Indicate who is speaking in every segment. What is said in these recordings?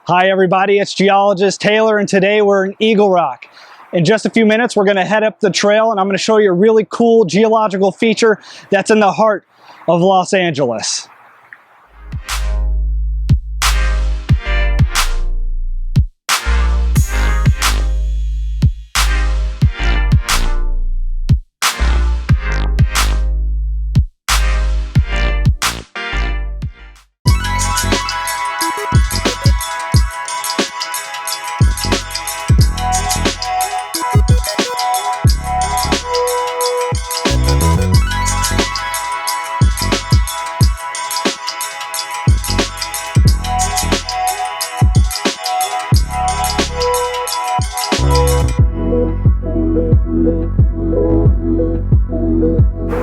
Speaker 1: Hi everybody, it's geologist Taylor, and today we're in Eagle Rock. In just a few minutes we're going to head up the trail and I'm going to show you a really cool geological feature that's in the heart of Los Angeles.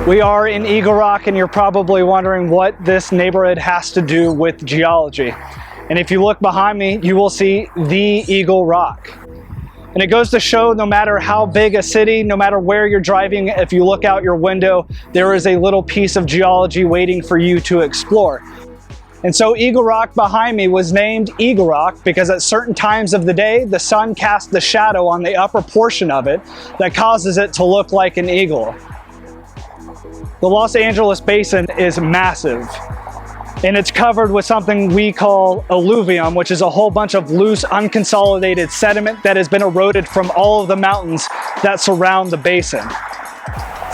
Speaker 1: We are in Eagle Rock and you're probably wondering what this neighborhood has to do with geology. And if you look behind me, you will see the Eagle Rock. And it goes to show no matter how big a city, no matter where you're driving, if you look out your window, there is a little piece of geology waiting for you to explore. And so Eagle Rock behind me was named Eagle Rock because at certain times of the day, the sun casts the shadow on the upper portion of it that causes it to look like an eagle. The Los Angeles basin is massive, and it's covered with something we call alluvium, which is a whole bunch of loose, unconsolidated sediment that has been eroded from all of the mountains that surround the basin.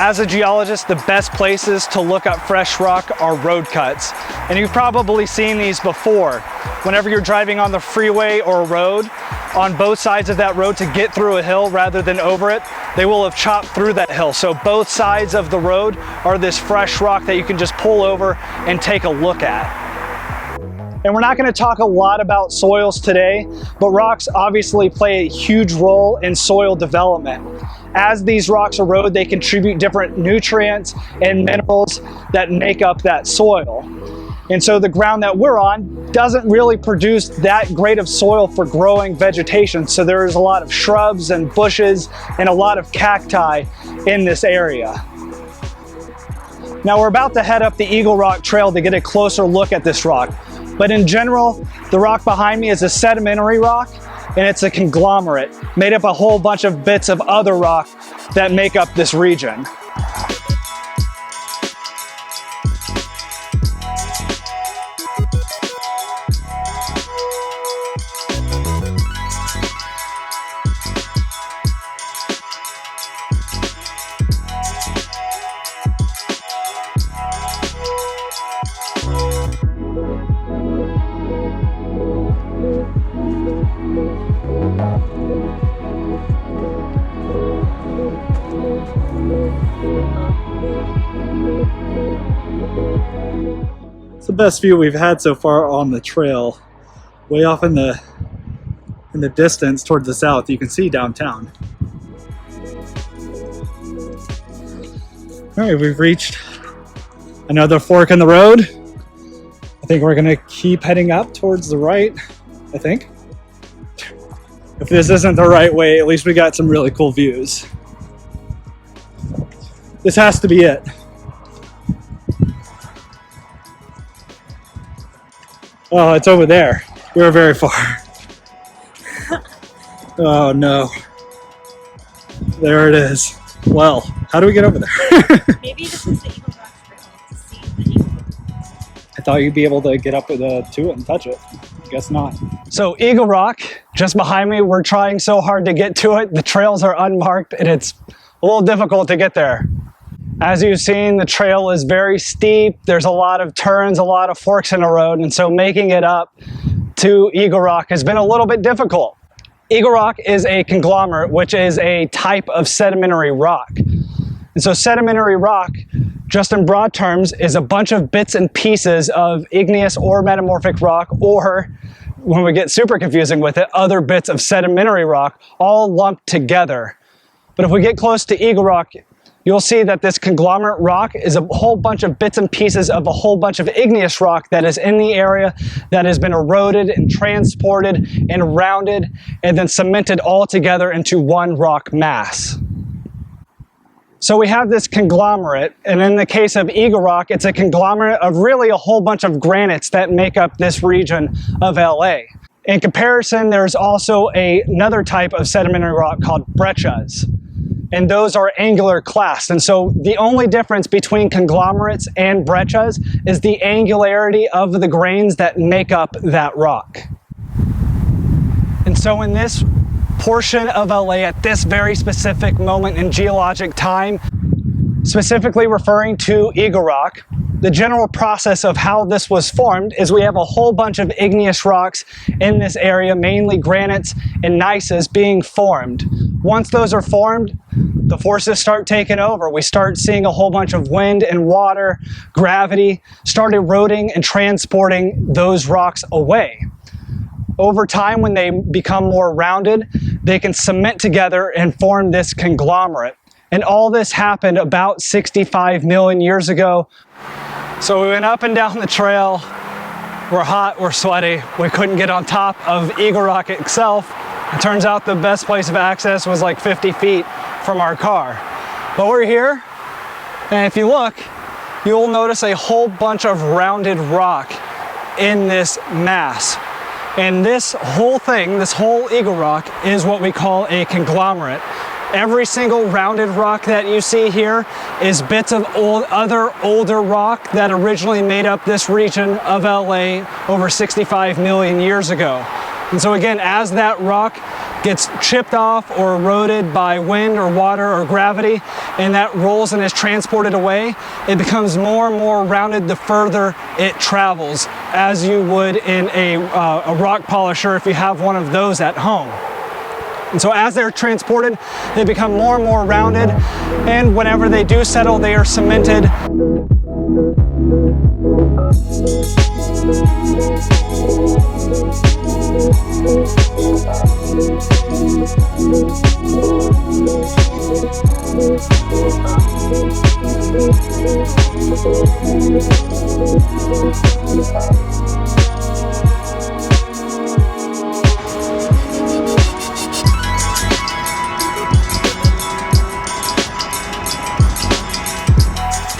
Speaker 1: As a geologist, the best places to look up fresh rock are road cuts, and you've probably seen these before. Whenever you're driving on the freeway or a road, on both sides of that road to get through a hill rather than over it, they will have chopped through that hill. So both sides of the road are this fresh rock that you can just pull over and take a look at. And we're not going to talk a lot about soils today, but rocks obviously play a huge role in soil development. As these rocks erode, they contribute different nutrients and minerals that make up that soil. And so the ground that we're on doesn't really produce that great of soil for growing vegetation. So there's a lot of shrubs and bushes and a lot of cacti in this area. Now we're about to head up the Eagle Rock Trail to get a closer look at this rock. But in general, the rock behind me is a sedimentary rock, and it's a conglomerate made up a whole bunch of bits of other rock that make up this region.
Speaker 2: It's the best view we've had so far on the trail. Way off in the distance towards the south, you can see downtown. All right, we've reached another fork in the road. I think we're gonna keep heading up towards the right, I think. If this isn't the right way, at least we got some really cool views. This has to be it. Oh, it's over there. We're very far. Oh no. There it is. Well, how do we get over there?
Speaker 3: Maybe this is the Eagle Rock Trail to see the eagle.
Speaker 1: I thought you'd be able to get up to it and touch it. Guess not. So Eagle Rock, just behind me, we're trying so hard to get to it. The trails are unmarked and it's a little difficult to get there. As you've seen, the trail is very steep. There's a lot of turns, a lot of forks in the road, and so making it up to Eagle Rock has been a little bit difficult. Eagle Rock is a conglomerate, which is a type of sedimentary rock. And so sedimentary rock, just in broad terms, is a bunch of bits and pieces of igneous or metamorphic rock, or when we get super confusing with it, other bits of sedimentary rock all lumped together. But if we get close to Eagle Rock, you'll see that this conglomerate rock is a whole bunch of bits and pieces of a whole bunch of igneous rock that is in the area that has been eroded and transported and rounded and then cemented all together into one rock mass. So we have this conglomerate, and in the case of Eagle Rock, it's a conglomerate of really a whole bunch of granites that make up this region of LA. In comparison, there's also another type of sedimentary rock called breccias, and those are angular clast. And so the only difference between conglomerates and breccias is the angularity of the grains that make up that rock. And so in this portion of LA, at this very specific moment in geologic time, specifically referring to Eagle Rock, the general process of how this was formed is we have a whole bunch of igneous rocks in this area, mainly granites and gneisses being formed. Once those are formed, the forces start taking over. We start seeing a whole bunch of wind and water, gravity, start eroding and transporting those rocks away. Over time, when they become more rounded, they can cement together and form this conglomerate. And all this happened about 65 million years ago. So we went up and down the trail. We're hot, we're sweaty. We couldn't get on top of Eagle Rock itself. It turns out the best place of access was like 50 feet from our car. But we're here, and if you look, you'll notice a whole bunch of rounded rock in this mass. And this whole thing, this whole Eagle Rock, is what we call a conglomerate. Every single rounded rock that you see here is bits of other older rock that originally made up this region of LA over 65 million years ago. And so again, as that rock gets chipped off or eroded by wind or water or gravity, and that rolls and is transported away, it becomes more and more rounded the further it travels, as you would in a rock polisher if you have one of those at home. And so as they're transported, they become more and more rounded, and whenever they do settle, they are cemented.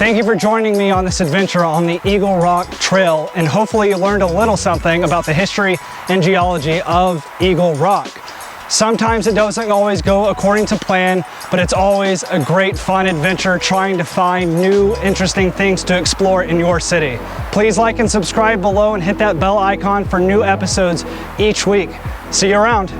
Speaker 1: Thank you for joining me on this adventure on the Eagle Rock Trail, and hopefully you learned a little something about the history and geology of Eagle Rock. Sometimes it doesn't always go according to plan, but it's always a great fun adventure trying to find new interesting things to explore in your city. Please like and subscribe below and hit that bell icon for new episodes each week. See you around.